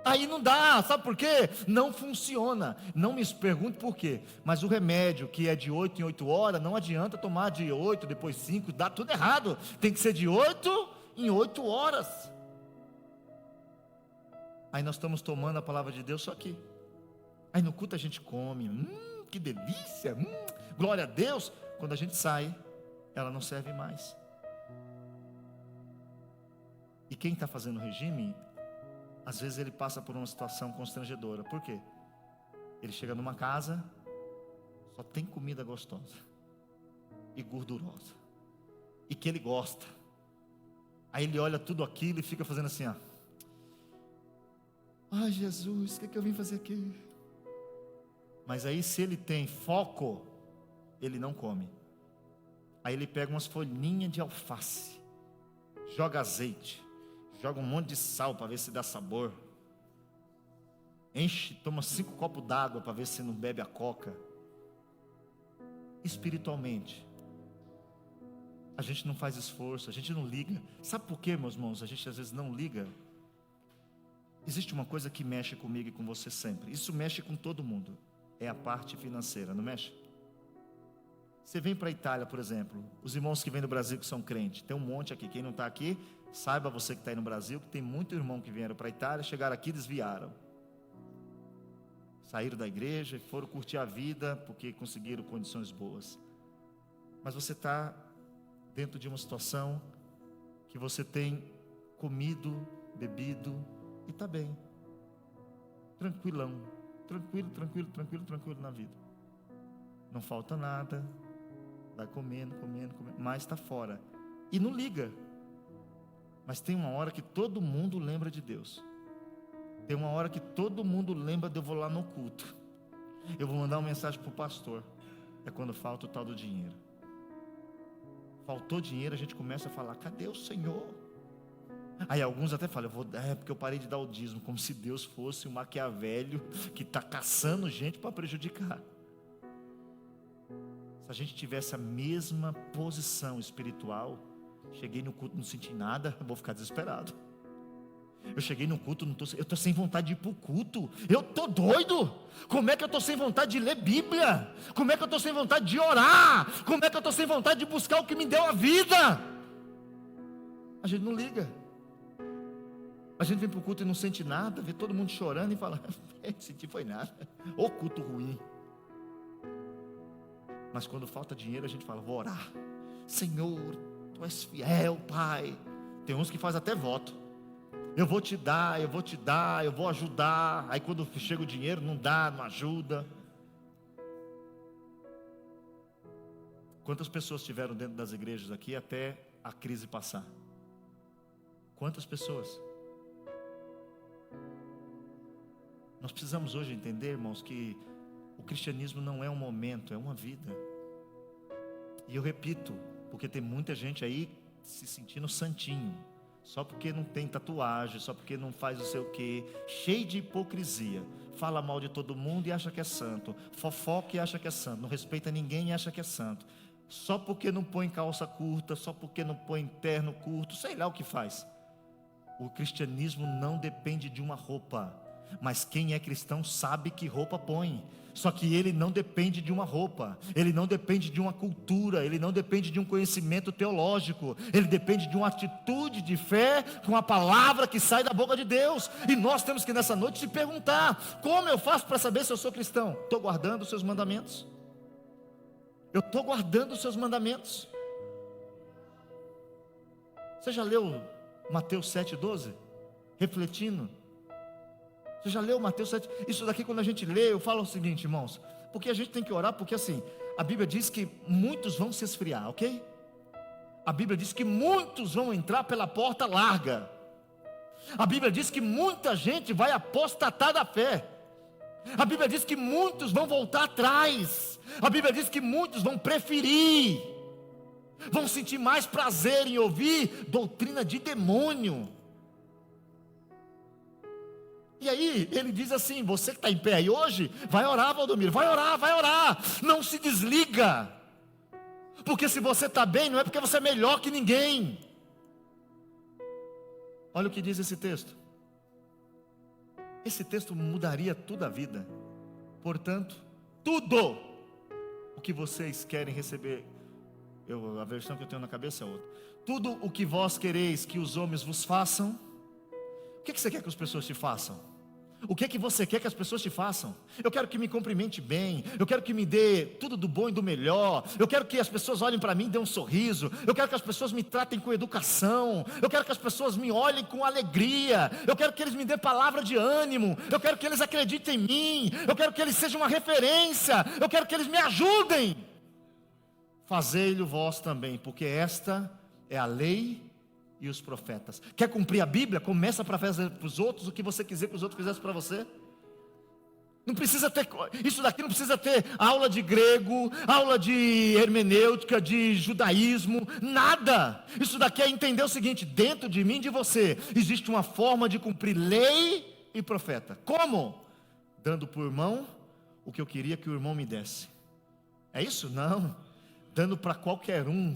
Aí não dá, sabe por quê? Não funciona. Não me pergunte por quê, mas o remédio que é de 8 em 8 horas, não adianta tomar de 8, depois 5, dá tudo errado. Tem que ser de 8 em 8 horas. Aí nós estamos tomando a palavra de Deus só aqui. Aí no culto a gente come, que delícia, glória a Deus. Quando a gente sai, ela não serve mais. E quem está fazendo regime, às vezes ele passa por uma situação constrangedora. Por quê? Ele chega numa casa, só tem comida gostosa e gordurosa, e que ele gosta. Aí ele olha tudo aquilo e fica fazendo assim, ó: ai Jesus, o que eu vim fazer aqui? Mas aí, se ele tem foco, ele não come. Aí ele pega umas folhinhas de alface, joga azeite, joga um monte de sal para ver se dá sabor, enche, toma 5 copos d'água para ver se não bebe a coca. Espiritualmente, a gente não faz esforço, a gente não liga. Sabe por quê, meus irmãos? A gente às vezes não liga. Existe uma coisa que mexe comigo e com você sempre. Isso mexe com todo mundo. É a parte financeira, não mexe? Você vem para a Itália, por exemplo. Os irmãos que vêm do Brasil que são crentes, tem um monte aqui. Quem não está aqui, saiba você que está aí no Brasil, que tem muito irmão que vieram para a Itália, chegaram aqui e desviaram. Saíram da igreja e foram curtir a vida porque conseguiram condições boas. Mas você está dentro de uma situação que você tem comido, bebido e está bem, tranquilão, tranquilo na vida. Não falta nada, vai comendo, mas está fora e não liga. Mas tem uma hora que todo mundo lembra de Deus. Tem uma hora que todo mundo lembra de eu vou lá no culto. Eu vou mandar uma mensagem para o pastor. É quando falta o tal do dinheiro. Faltou dinheiro, a gente começa a falar: cadê o Senhor? Aí alguns até falam: porque eu parei de dar o dízimo. Como se Deus fosse um Maquiavelho que está caçando gente para prejudicar. Se a gente tivesse a mesma posição espiritual, cheguei no culto, não senti nada, vou ficar desesperado. Eu cheguei no culto, eu estou sem vontade de ir para o culto. Eu estou doido. Como é que eu estou sem vontade de ler Bíblia? Como é que eu estou sem vontade de orar? Como é que eu estou sem vontade de buscar o que me deu a vida? A gente não liga. A gente vem para o culto e não sente nada, vê todo mundo chorando e fala: senti foi nada. Ô culto ruim. Mas quando falta dinheiro, a gente fala: vou orar. Senhor, Tu és fiel, Pai. Tem uns que fazem até voto: eu vou te dar, eu vou ajudar. Aí quando chega o dinheiro, não dá, não ajuda. Quantas pessoas tiveram dentro das igrejas aqui até a crise passar? Quantas pessoas? Nós precisamos hoje entender, irmãos, que o cristianismo não é um momento, é uma vida. E eu repito, porque tem muita gente aí se sentindo santinho, só porque não tem tatuagem, só porque não faz não sei o quê, cheio de hipocrisia, fala mal de todo mundo e acha que é santo, fofoca e acha que é santo, não respeita ninguém e acha que é santo, só porque não põe calça curta, só porque não põe terno curto, sei lá o que faz. O cristianismo não depende de uma roupa, Mas quem é cristão sabe que roupa põe. Só que ele não depende de uma roupa, ele não depende de uma cultura, ele não depende de um conhecimento teológico, ele depende de uma atitude de fé com a palavra que sai da boca de Deus. E nós temos que nessa noite se perguntar: como eu faço para saber se eu sou cristão? Estou guardando os seus mandamentos? Eu estou guardando os seus mandamentos? Você já leu Mateus 7,12? Refletindo. Você já leu Mateus 7? Isso daqui, quando a gente lê, eu falo o seguinte, irmãos, porque a gente tem que orar, porque assim, a Bíblia diz que muitos vão se esfriar, ok? A Bíblia diz que muitos vão entrar pela porta larga. A Bíblia diz que muita gente vai apostatar da fé. A Bíblia diz que muitos vão voltar atrás. A Bíblia diz que muitos vão preferir, vão sentir mais prazer em ouvir doutrina de demônio. E aí ele diz assim: você que está em pé aí hoje, vai orar, Valdomiro, vai orar, não se desliga, porque se você está bem, não é porque você é melhor que ninguém. Olha o que diz esse texto. Esse texto mudaria toda a vida. Portanto, tudo o que vocês querem receber, a versão que eu tenho na cabeça é outra. Tudo o que vós quereis que os homens vos façam. O que você quer que as pessoas te façam? O que você quer que as pessoas te façam? Eu quero que me cumprimente bem, eu quero que me dê tudo do bom e do melhor, eu quero que as pessoas olhem para mim e dêem um sorriso, eu quero que as pessoas me tratem com educação, eu quero que as pessoas me olhem com alegria, eu quero que eles me dêem palavra de ânimo, eu quero que eles acreditem em mim, eu quero que eles sejam uma referência, eu quero que eles me ajudem. Fazei-lo vós também, porque esta é a lei e os profetas. Quer cumprir a Bíblia? Começa para fazer para os outros o que você quiser que os outros fizessem para você. Não precisa ter, isso daqui não precisa ter aula de grego, aula de hermenêutica, de judaísmo, nada. Isso daqui é entender o seguinte: dentro de mim e de você existe uma forma de cumprir lei e profeta. Como? Dando para o irmão o que eu queria que o irmão me desse. É isso? Não. Dando para qualquer um.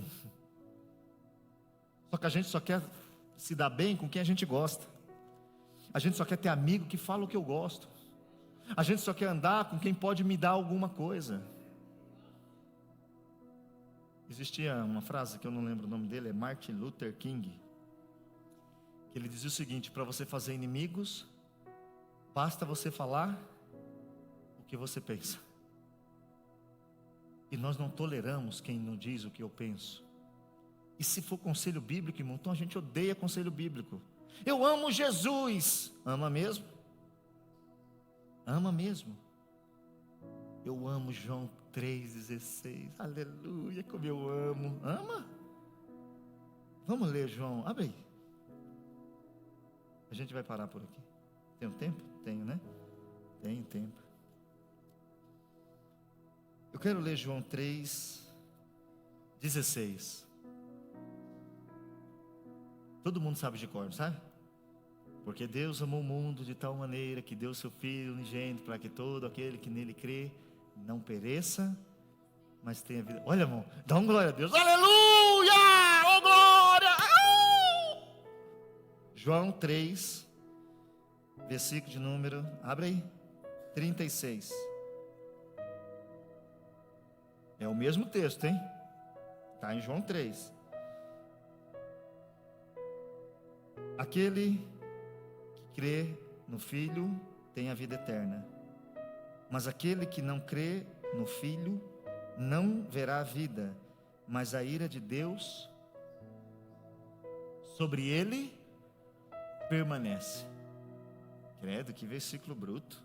Só que a gente só quer se dar bem com quem a gente gosta. A gente só quer ter amigo que fala o que eu gosto. A gente só quer andar com quem pode me dar alguma coisa. Existia uma frase que eu não lembro o nome dele, é Martin Luther King, que ele dizia o seguinte: para você fazer inimigos, basta você falar o que você pensa. E nós não toleramos quem não diz o que eu penso. E se for conselho bíblico, irmão, então a gente odeia conselho bíblico. Eu amo Jesus. Ama mesmo? Ama mesmo? Eu amo João 3,16. Aleluia, como eu amo. Ama? Vamos ler João, abre aí. A gente vai parar por aqui. Tem um tempo? Tenho, né? Tenho tempo. Eu quero ler João 3,16. Todo mundo sabe de cor, não sabe? Porque Deus amou o mundo de tal maneira que deu seu Filho unigênito para que todo aquele que nele crê não pereça, mas tenha vida. Olha, irmão, dá uma glória a Deus. Aleluia! Oh, glória! João 3, versículo de número, abre aí, 36. É o mesmo texto, hein? Está em João 3. Aquele que crê no Filho tem a vida eterna, mas aquele que não crê no Filho não verá a vida, mas a ira de Deus sobre ele permanece. Credo, que versículo bruto.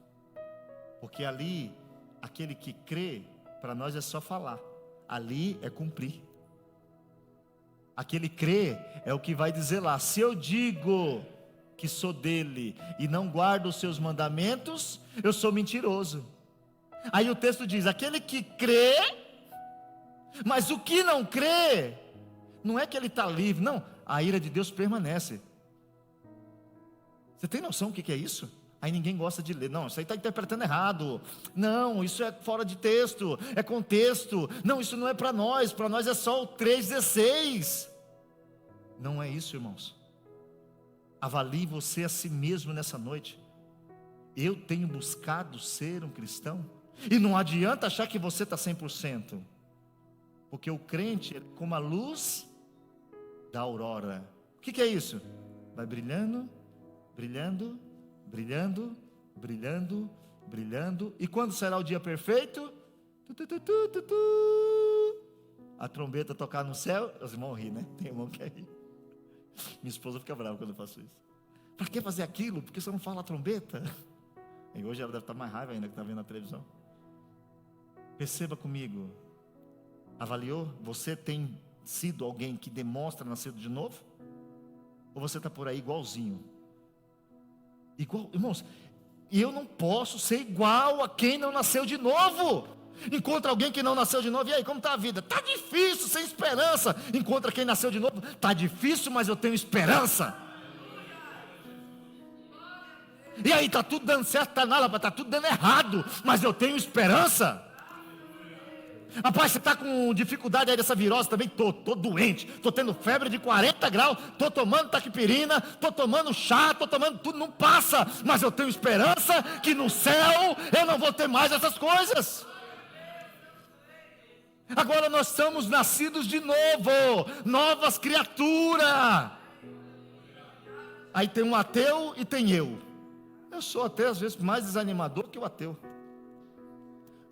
Porque ali, aquele que crê, para nós é só falar, ali é cumprir. Aquele crê é o que vai dizer lá: se eu digo que sou dele e não guardo os seus mandamentos, eu sou mentiroso. Aí o texto diz: aquele que crê, mas o que não crê, não é que ele está livre, não, a ira de Deus permanece. Você tem noção do que é isso? Aí ninguém gosta de ler. Não, isso aí está interpretando errado. Não, isso é fora de texto, é contexto. Não, isso não é para nós é só o 3,16. Não é isso, irmãos. Avalie você a si mesmo nessa noite. Eu tenho buscado ser um cristão. E não adianta achar que você está 100%. Porque o crente é como a luz da aurora. O que é isso? Vai brilhando, brilhando, brilhando, brilhando, brilhando. E quando será o dia perfeito? A trombeta tocar no céu. Os irmãos riem, né? Tem irmão que ri. Minha esposa fica brava quando eu faço isso. Para que fazer aquilo? Porque você não fala a trombeta? E hoje ela deve estar mais raiva ainda que está vendo na televisão. Perceba comigo. Avaliou? Você tem sido alguém que demonstra nascido de novo? Ou você está por aí igualzinho? Igual, irmãos, eu não posso ser igual a quem não nasceu de novo. Encontra alguém que não nasceu de novo, e aí, como está a vida? Está difícil, sem esperança. Encontra quem nasceu de novo, está difícil, mas eu tenho esperança. E aí, está tudo dando certo, está tudo dando errado, mas eu tenho esperança. Rapaz, você está com dificuldade aí dessa virose também? Tô doente, tô tendo febre de 40 graus, tô tomando taquipirina, tô tomando chá, tô tomando tudo, não passa. Mas eu tenho esperança que no céu eu não vou ter mais essas coisas. Agora nós somos nascidos de novo, novas criaturas. Aí tem um ateu e tem eu. Eu sou até às vezes mais desanimador que o ateu.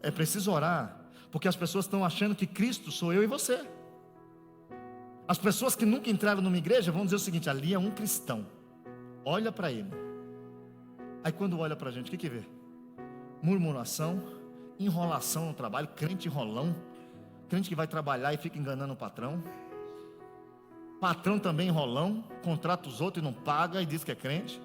É preciso orar. Porque as pessoas estão achando que Cristo sou eu e você. As pessoas que nunca entraram numa igreja vão dizer o seguinte: ali é um cristão, olha para ele. Aí quando olha para a gente, o que vê? Murmuração, enrolação no trabalho, crente enrolão, crente que vai trabalhar e fica enganando o patrão. Patrão também enrolão, contrata os outros e não paga e diz que é crente.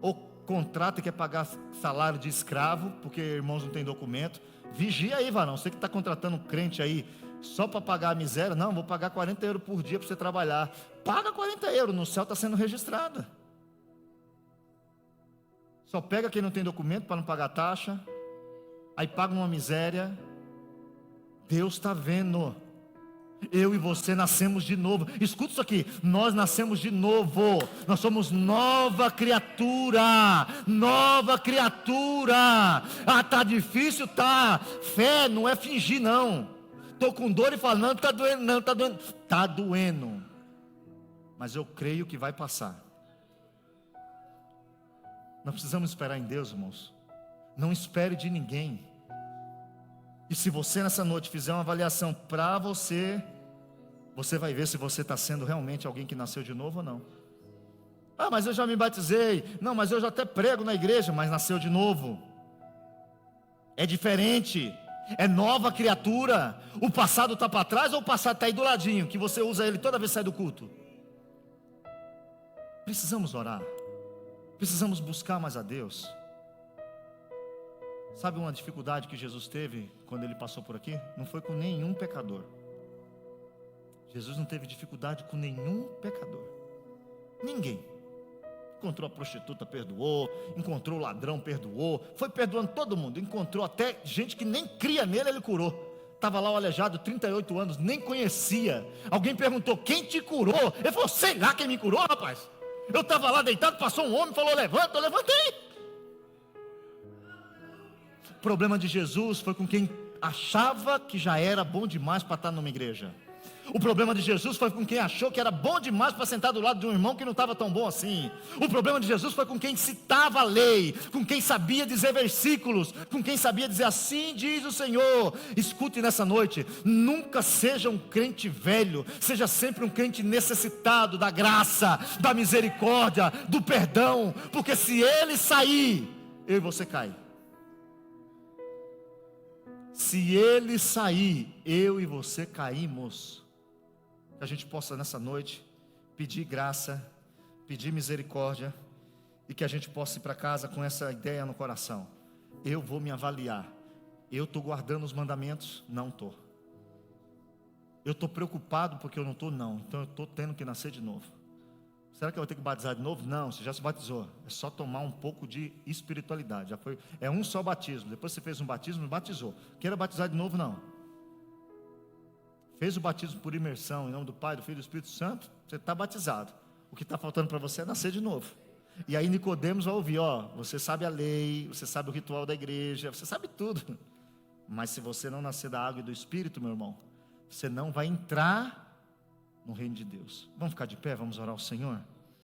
Ou contrata e quer pagar salário de escravo, porque irmãos não tem documento. Vigia aí, varão, você que está contratando um crente aí só para pagar a miséria. Não, vou pagar 40 euros por dia para você trabalhar. Paga 40 euros, no céu está sendo registrada. Só pega quem não tem documento para não pagar taxa. Aí paga uma miséria. Deus está vendo. Eu e você nascemos de novo. Escuta isso aqui, nós nascemos de novo. Nós somos nova criatura. Nova criatura. Ah, tá difícil, tá. Fé não é fingir não. Tô com dor e falo, não, tá doendo, não, tá doendo. Tá doendo. Mas eu creio que vai passar. Nós precisamos esperar em Deus, irmãos. Não espere de ninguém. E se você nessa noite fizer uma avaliação para você, você vai ver se você está sendo realmente alguém que nasceu de novo ou não. Ah, mas eu já me batizei. Não, mas eu já até prego na igreja, mas nasceu de novo. É diferente. É nova criatura. O passado está para trás ou o passado está aí do ladinho, que você usa ele toda vez que sai do culto? Precisamos orar. Precisamos buscar mais a Deus. Sabe uma dificuldade que Jesus teve quando ele passou por aqui? Não foi com nenhum pecador. Jesus não teve dificuldade com nenhum pecador. Ninguém. Encontrou a prostituta, perdoou. Encontrou o ladrão, perdoou. Foi perdoando todo mundo. Encontrou até gente que nem cria nele, ele curou. Estava lá o aleijado, 38 anos, nem conhecia. Alguém perguntou, quem te curou? Ele falou, sei lá quem me curou, rapaz. Eu estava lá deitado, passou um homem, falou, levanta, eu levantei. O problema de Jesus foi com quem achava que já era bom demais para estar numa igreja. O problema de Jesus foi com quem achou que era bom demais para sentar do lado de um irmão que não estava tão bom assim. O problema de Jesus foi com quem citava a lei, com quem sabia dizer versículos, com quem sabia dizer assim diz o Senhor. Escute nessa noite, nunca seja um crente velho, seja sempre um crente necessitado da graça, da misericórdia, do perdão, porque se ele sair, eu e você cai. Se ele sair, eu e você caímos. Que a gente possa nessa noite pedir graça, pedir misericórdia, e que a gente possa ir para casa com essa ideia no coração. Eu vou me avaliar. Eu estou guardando os mandamentos? Não estou. Eu estou preocupado porque eu não estou? Não. Então eu estou tendo que nascer de novo. Será que eu vou ter que batizar de novo? Não, você já se batizou. É só tomar um pouco de espiritualidade. Já foi, é um só batismo. Depois você fez um batismo, batizou. Queira batizar de novo? Não. Fez o batismo por imersão, em nome do Pai, do Filho e do Espírito Santo, você está batizado. O que está faltando para você é nascer de novo. E aí Nicodemos vai ouvir, ó, você sabe a lei, você sabe o ritual da igreja, você sabe tudo. Mas se você não nascer da água e do Espírito, meu irmão, você não vai entrar no reino de Deus. Vamos ficar de pé, vamos orar ao Senhor?